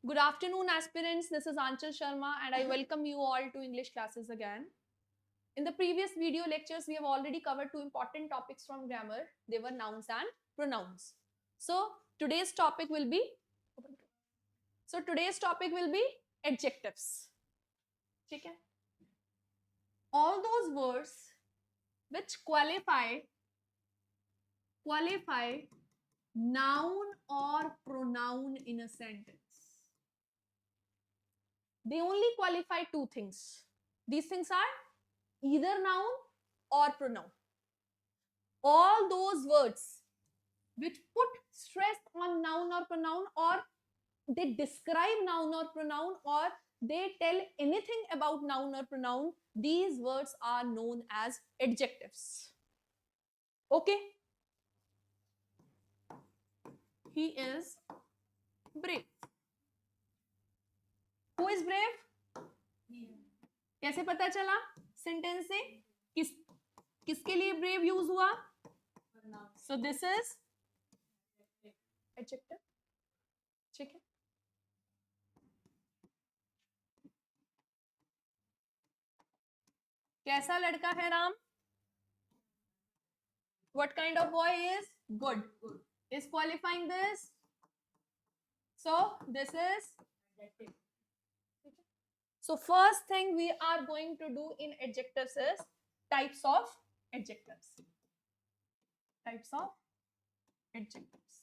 Good afternoon, aspirants. This is Anchal Sharma, and I welcome you all to English classes again. In the previous video lectures, we have already covered two important topics from grammar. They were nouns and pronouns. So today's topic will be adjectives. Okay? All those words which qualify noun or pronoun in a sentence. They only qualify two things. These things are either noun or pronoun. All those words which put stress on noun or pronoun, or they describe noun or pronoun, or they tell anything about noun or pronoun, these words are known as adjectives. Okay? He is brave. Who is brave? कैसे पता चला sentence से? किसके लिए brave use हुआ? So this is adjective. ठीक है. कैसा लड़का है Ram? What kind of boy is? Good. Is qualifying this? So this is adjective. So first thing we are going to do in adjectives is types of adjectives. Types of adjectives.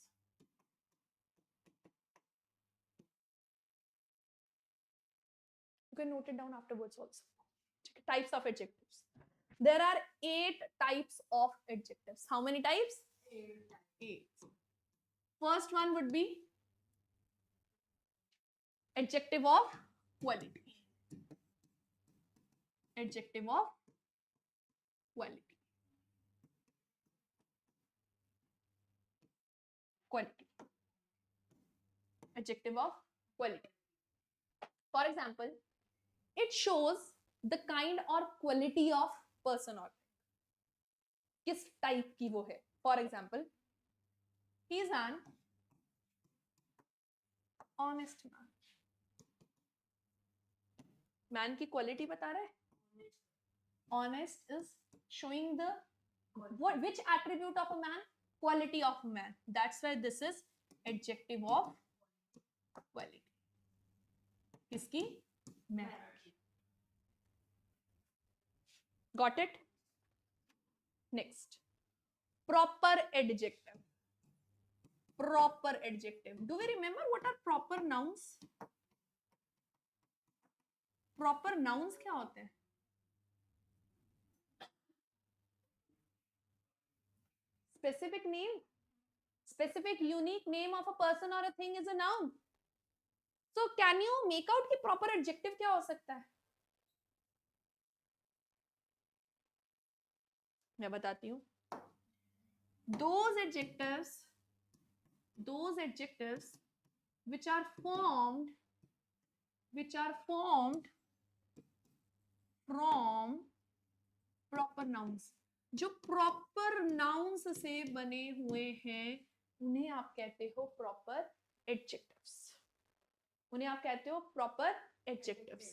You can note it down afterwards also. Types of adjectives. There are 8 types of adjectives. How many types? 8. First one would be adjective of quality. Adjective of quality. Quality. Adjective of quality. For example, it shows the kind or quality of person or किस type की वो है. For example, he is an honest man. Man की quality बता रहा है. Honest is showing the which attribute of a man? Quality of a man. That's why this is adjective of quality. किसकी? Man. Got it? Next. Proper adjective. Proper adjective. Do we remember what are proper nouns? Proper nouns क्या होते हैं? Specific name. Specific unique name of a person or a thing is a noun. So can you make out कि proper adjective क्या हो सकता है? मैं बताती हूँ. Those adjectives which are formed from proper nouns. जो proper nouns से बने हुए हैं उन्हें आप कहते हो proper adjectives. उन्हें आप कहते हो proper adjectives.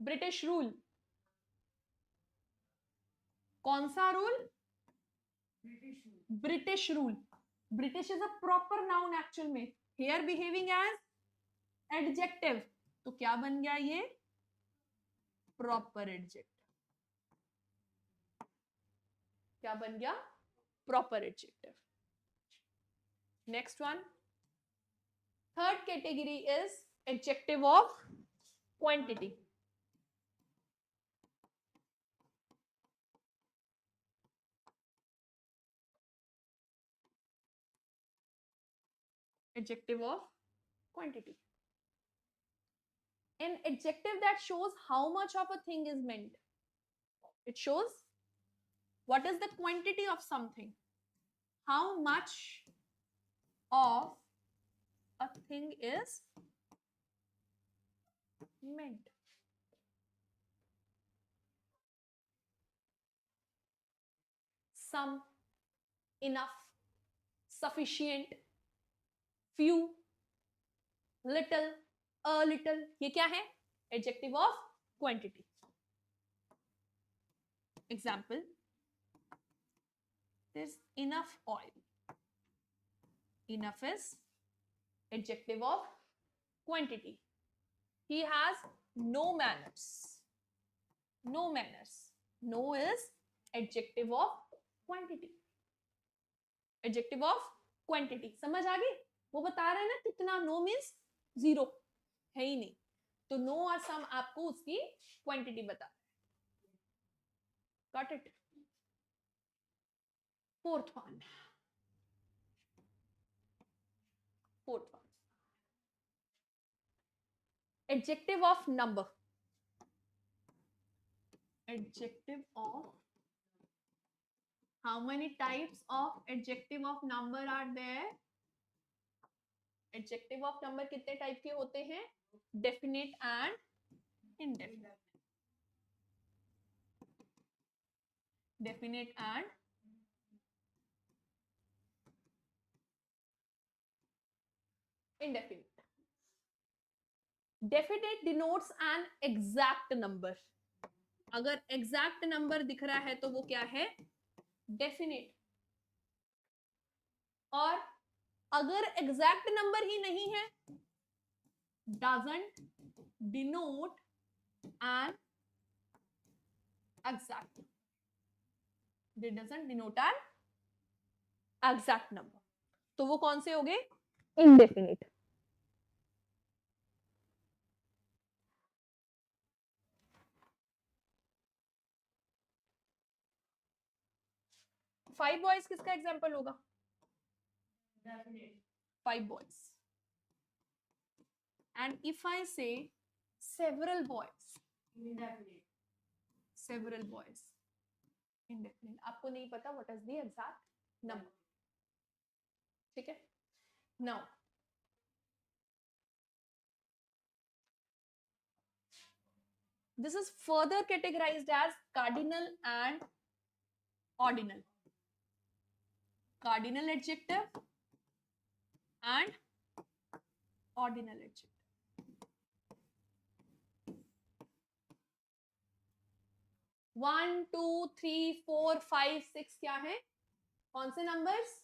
British rule. कौन सा rule? British rule. British is a proper noun actual में. Here behaving as adjective. तो क्या बन गया ये? Proper adjective. क्या बन गया? Proper adjective. Next one. Third category is adjective of quantity. Adjective of quantity. An adjective that shows how much of a thing is meant. It shows what is the quantity of something. How much of a thing is meant. some, enough, sufficient, few, little, a little, ये क्या है? Adjective of quantity. Example, there's enough oil. Enough is adjective of quantity. He has no manners. No manners. No is adjective of quantity. Adjective of quantity. समझ आ गई? वो बता रहे हैं ना कितना. No means zero, है ही नहीं. तो no और some आपको उसकी quantity बता रहे हैं. Got it? Fourth one. Adjective of number. Adjective of, how many types of adjective of number are there? Adjective of number कितने टाइप के होते हैं? Definite and indefinite. Definite and indefinite. Definite denotes an exact number. अगर exact number दिख रहा है तो वो क्या है? Definite. और अगर exact number ही नहीं है, doesn't denote an exact. It doesn't denote an exact number. तो वो कौन से हो गए? Indefinite. फाइव बॉयज किसका एग्जाम्पल होगा? Five boys. And if I say several boys, several boys, indefinite. आपको नहीं पता what is the exact number. ठीक है. Now this is further categorized as cardinal and ordinal. Cardinal adjective and ordinal adjective. 1 2 3 4 5 6 क्या है? कौन से numbers?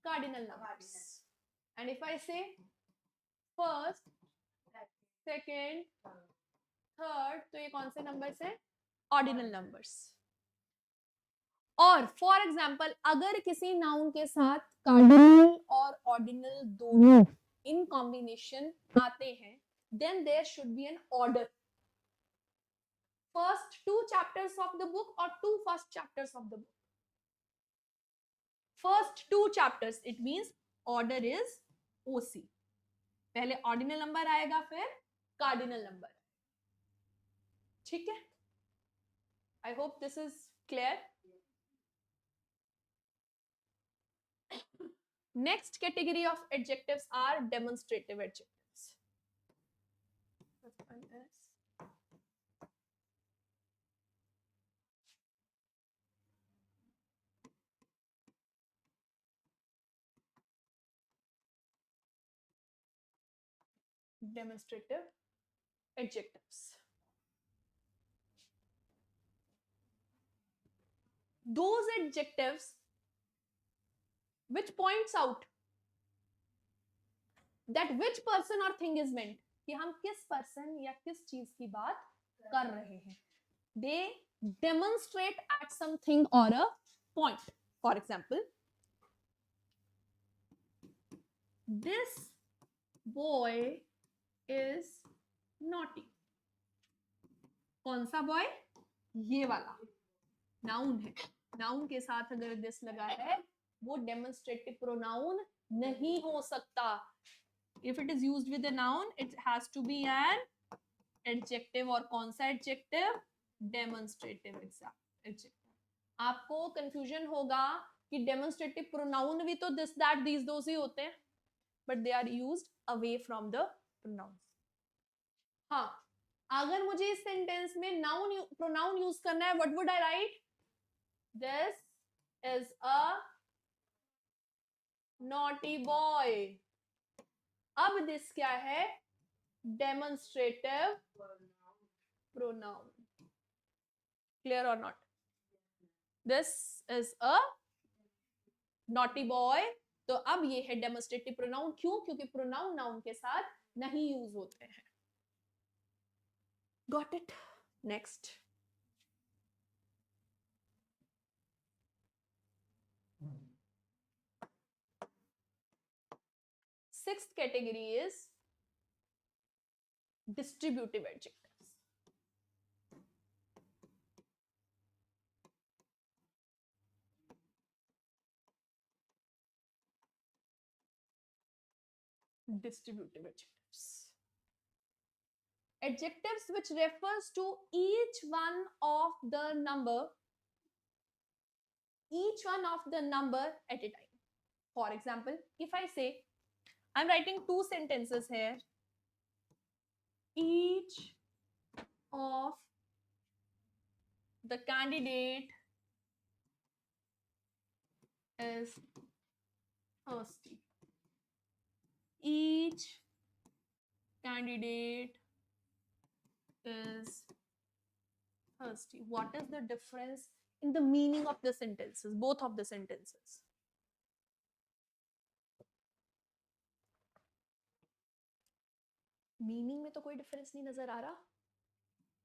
Cardinal numbers. And if I say first, second, third, तो ये कौन से numbers है? Ordinal numbers. और फॉर एग्जाम्पल अगर किसी नाउन के साथ कार्डिनल और ऑर्डिनल दोनों इन कॉम्बिनेशन आते हैं, then there should be an order. First two chapters of the book और two first chapters of the book. First two chapters, it means order is OC. पहले ऑर्डिनल नंबर आएगा, फिर cardinal number. ठीक है. I hope this is clear. Next category of adjectives are demonstrative adjectives. Demonstrative adjectives. Those adjectives which points out that which person or thing is meant, कि हम किस person या किस चीज की बात कर रहे हैं. They demonstrate at something or a point. For example, this boy is naughty. कौन सा boy? ये वाला. Noun है. Noun के साथ अगर this लगा है, वो demonstrative pronoun नहीं हो सकता. If it is used with a noun, it has to be an adjective. और कौन सा adjective? Demonstrative adjective. आपको confusion होगा कि demonstrative pronoun भी तो this, that, these, those ही होते हैं, but they are used away from the pronouns. हाँ, अगर मुझे इस sentence में noun pronoun use करना है, what would I write? This is a naughty boy. अब this क्या है? Demonstrative pronoun. Clear or not? This is a naughty boy. तो अब ये है डेमोस्ट्रेटिव प्रोनाउन. क्यों? क्योंकि प्रोनाउन नाउन के साथ नहीं यूज होते हैं. Got it? Next. Sixth category is distributive adjectives. Distributive adjectives. Adjectives which refers to each one of the number at a time. For example, if I say, I'm writing two sentences here. Each of the candidate is thirsty. Each candidate is thirsty. What is the difference in the meaning of the sentences, both of the sentences? Meaning में तो कोई difference नहीं नजर आ रहा.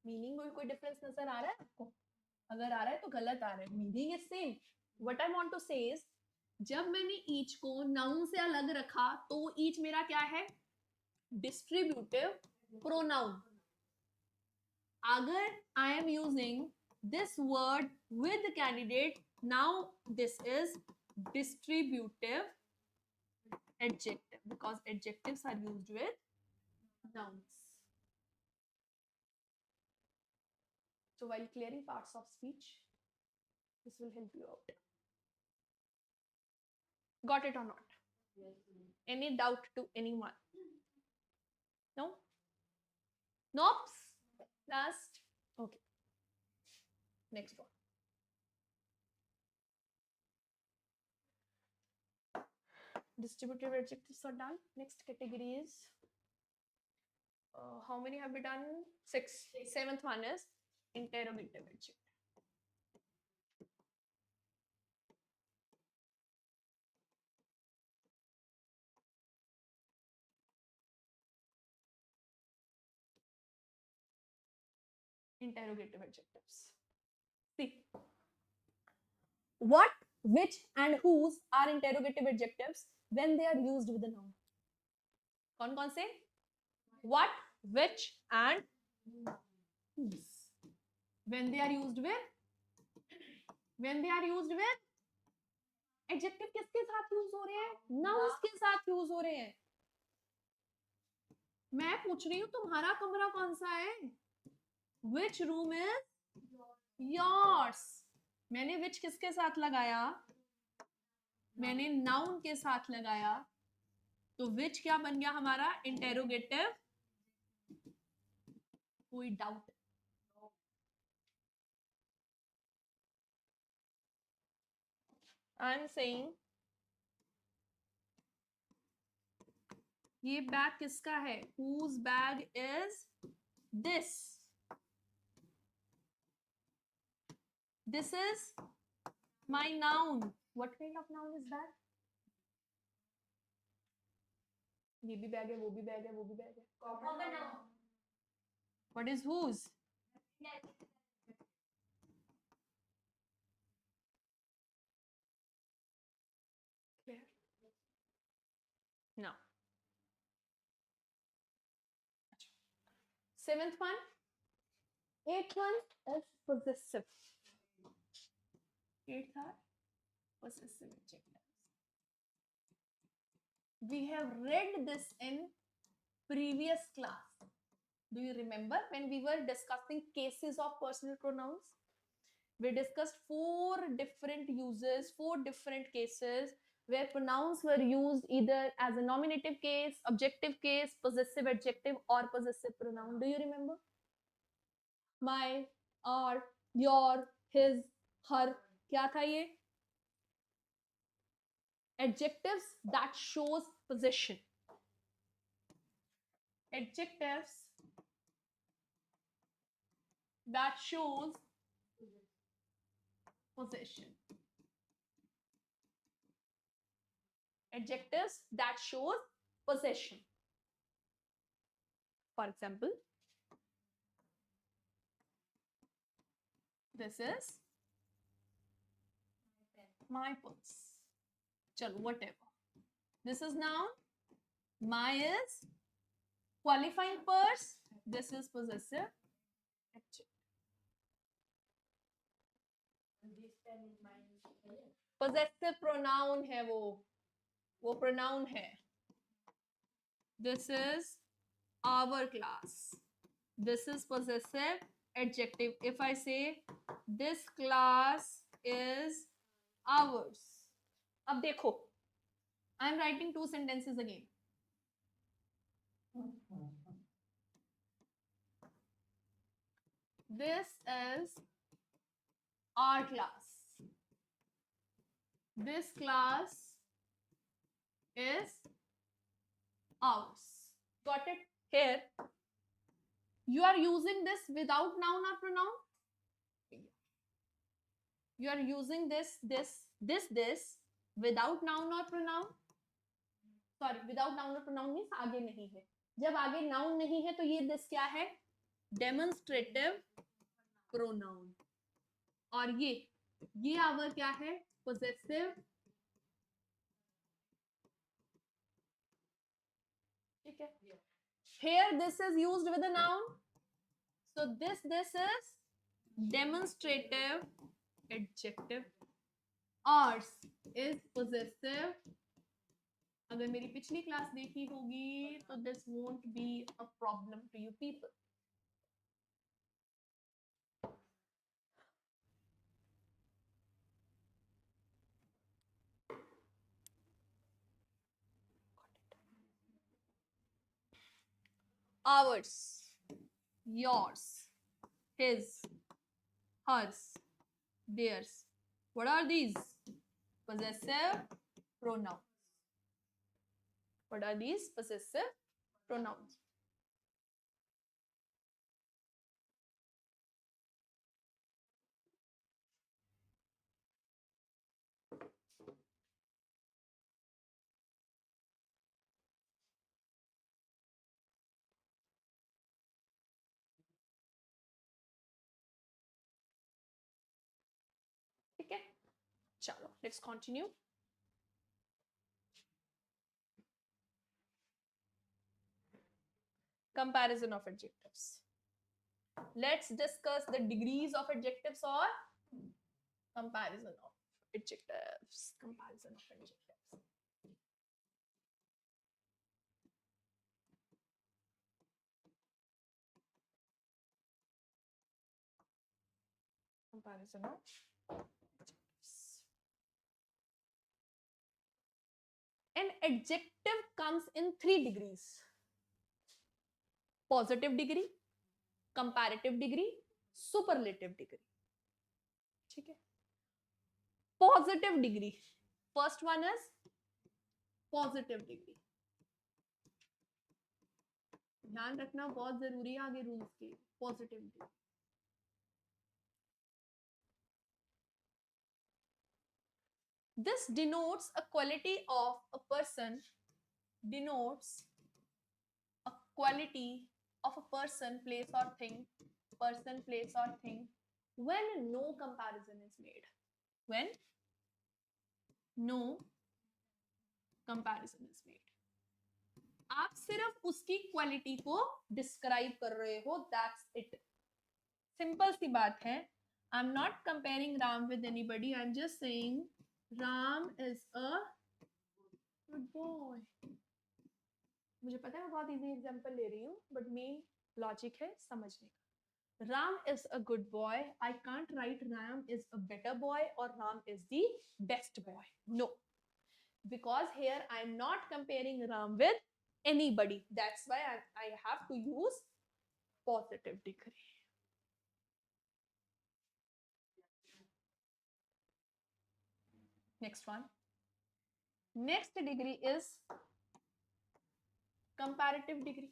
Meaning में कोई difference नजर आ रहा है आपको? अगर आ रहा है तो गलत आ रहा है. Meaning is same. What I want to say is, जब मैंने ईच को नाउन से अलग रखा तो ईच मेरा क्या है? Distributive pronoun. अगर I am using this word with the candidate, now this is distributive adjective because adjectives are used with nouns. So while clearing parts of speech, this will help you out. Got it or not? Any doubt to anyone? No? Nope. Last. Okay. Next one. Distributive adjectives are done. Next category is how many have we done? 6. Seventh one is interrogative adjective. Interrogative adjectives. See, what, which, and whose are interrogative adjectives when they are used with a noun. कौन से? What, which, and whose. When they are used with, adjective किसके साथ use हो रहे हैं? nouns के साथ use हो रहे हैं. मैं पूछ रही हूं तुम्हारा कमरा कौन सा है? Which room is yours? मैंने which किसके साथ लगाया? मैंने noun के साथ लगाया. तो which क्या बन गया हमारा? इंटेरोगेटिव. कोई डाउट? आई एम सेइंग ये बैग किसका है? whose bag is this? This is my noun. What kind of noun is that? ये भी बैग है, वो भी बैग है, वो भी बैग है. Common noun. What is whose? Clear? No. Seventh one. Eighth one is possessive. Eighth are possessive adjectives. We have read this in previous class. Do you remember when we were discussing cases of personal pronouns? We discussed 4 different uses, 4 different cases where pronouns were used either as a nominative case, objective case, possessive adjective, or possessive pronoun. Do you remember? My, our, your, his, her. क्या था ये? Adjectives that shows possession. Adjectives that shows possession. Adjectives that shows possession. For example, this is my purse. Chalo, whatever. This is noun. My is qualifying purse. This is possessive. Possessive pronoun है वो pronoun है. This is our class. This is possessive adjective. If I say this class is ours. अब देखो, I am writing two sentences again. This is our class. This class is ours. Got it? Here, you are using this without noun or pronoun. You are using this without noun or pronoun. Sorry, without noun or pronoun means आगे नहीं है. जब आगे noun नहीं है तो ये this क्या है? Demonstrative pronoun. और ये our क्या है? Possessive. ठीक है? Here this is used with a noun. So this is demonstrative adjective. Ours is possessive. अगर मेरी पिछली क्लास देखी होगी तो this won't be a problem to you people. Ours, yours, his, hers, theirs. What are these? Possessive pronouns. What are these? Possessive pronouns. ठीक है? चलो, let's continue. Comparison of adjectives. Let's discuss the degrees of adjectives or comparison of adjectives. Comparison of adjectives. Comparison of adjectives. An adjective comes in 3 degrees. Positive degree, comparative degree, superlative degree. ठीक है? Positive degree. First one is positive degree. ध्यान रखना बहुत जरूरी है आगे rules के. Positive degree. This denotes a quality of a person. Denotes a quality of a person, place or thing. Person, place or thing. When no comparison is made. When no comparison is made. आप सिर्फ उसकी quality को describe कर रहे हो. That's it. Simple सी बात है. I'm not comparing Ram with anybody. I'm just saying Ram is a good boy. मुझे पता है मैं बहुत इजी एग्जांपल ले रही हूँ, बट मेन लॉजिक है समझने का. Ram is a good boy. I can't write Ram is a better boy or Ram is the best boy. No. Because here I am not comparing Ram with anybody. That's why I have to use positive degree. Next one. Next degree is comparative degree.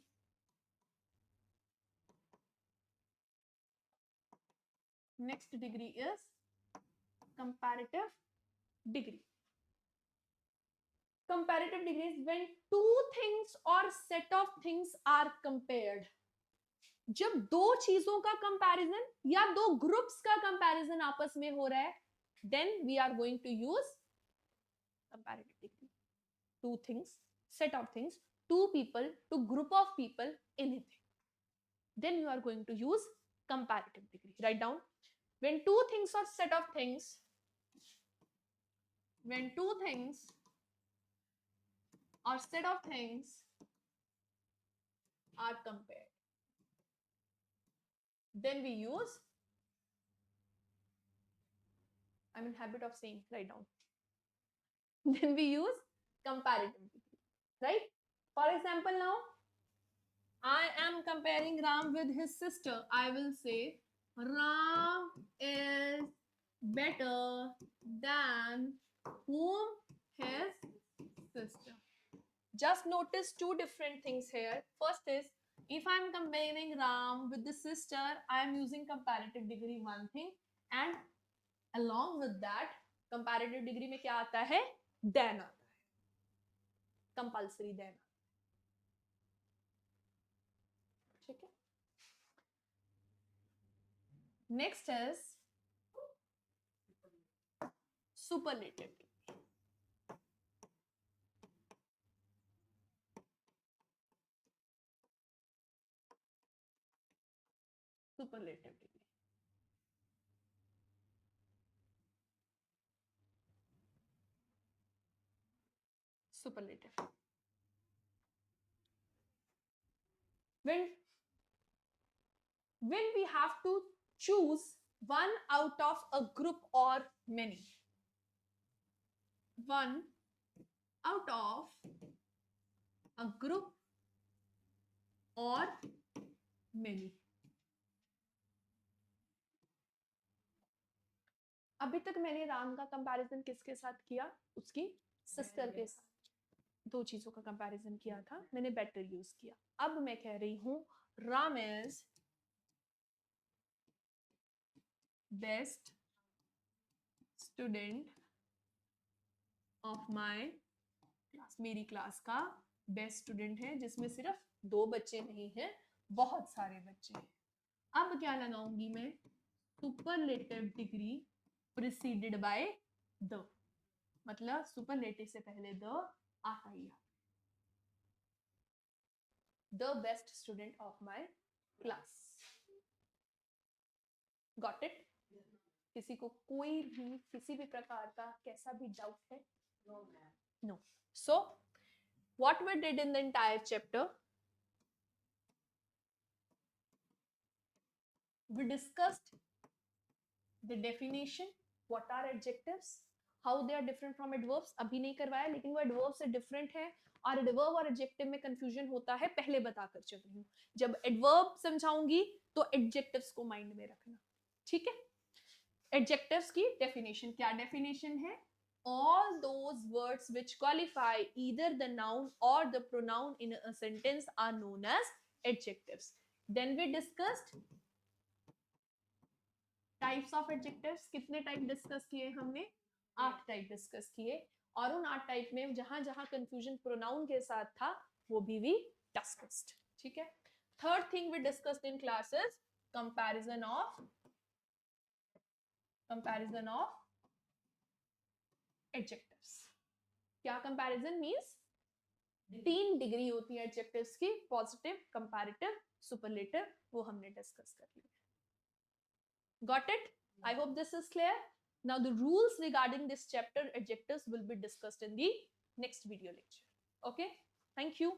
Next degree is comparative degree. Comparative degree is when two things or set of things are compared. जब दो चीजों का comparison या दो groups का comparison आपस में हो रहा है, then we are going to use comparative degree. Two things, set of things, two people, two group of people, anything. Then you are going to use comparative degree. Write down. When two things or set of things, when two things or set of things are compared, then we use, I'm in habit of saying, write down. Then we use comparative degree, right? For example, now I am comparing Ram with his sister. I will say Ram is better than whom? His sister. Just notice two different things here. First is, if I'm comparing Ram with the sister, I am using comparative degree one thing, and along with that, comparative degree में क्या आता है? Then आता है. Compulsory then. ठीक है? Next is superlative. Superlative degree. Superlative. When we have to choose one out of a group or many. One out of a group or many. अभी तक मैंने राम का कंपैरिजन किसके साथ किया? उसकी सिस्टर के साथ. दो चीजों का कंपैरिजन किया था, मैंने बेटर यूज किया. अब मैं कह रही हूं Ram is best student of my class. मेरी क्लास का बेस्ट स्टूडेंट है, जिसमें सिर्फ दो बच्चे नहीं हैं, बहुत सारे बच्चे हैं. अब क्या लगाऊंगी मैं? Superlative degree preceded by the. मतलब सुपरलेटिव से पहले द आता ही है. The best student of my class. Got it? किसी को कोई भी किसी भी प्रकार का कैसा भी डाउट है? No. So what we did in the entire chapter, we discussed the definition, what are adjectives, how they are different from adverbs. अभी नहीं करवाया, लेकिन वो adverb से different है, और adverb और adjective में confusion होता है, पहले बताकर चल रही हूँ. जब adverb समझाऊंगी तो adjectives को mind में रखना. ठीक है? Adjectives की definition, क्या definition है? All those words which qualify either the noun or the pronoun in a sentence are known as adjectives. Then we discussed types of adjectives. कितने टाइप डिस्कस किए हमने? 8 टाइप डिस्कस किए, और उन 8 type में जहां जहां कंफ्यूजन प्रोनाउन के साथ था वो भी we discussed. ठीक है? Third thing we discussed in class is comparison of adjectives. क्या comparison means? 3 डिग्री होती है adjectives की, पॉजिटिव, कंपैरेटिव, सुपरलेटिव. वो हमने डिस्कस कर लिया. Got it? I hope this is clear. Now the rules regarding this chapter adjectives will be discussed in the next video lecture. Okay? Thank you.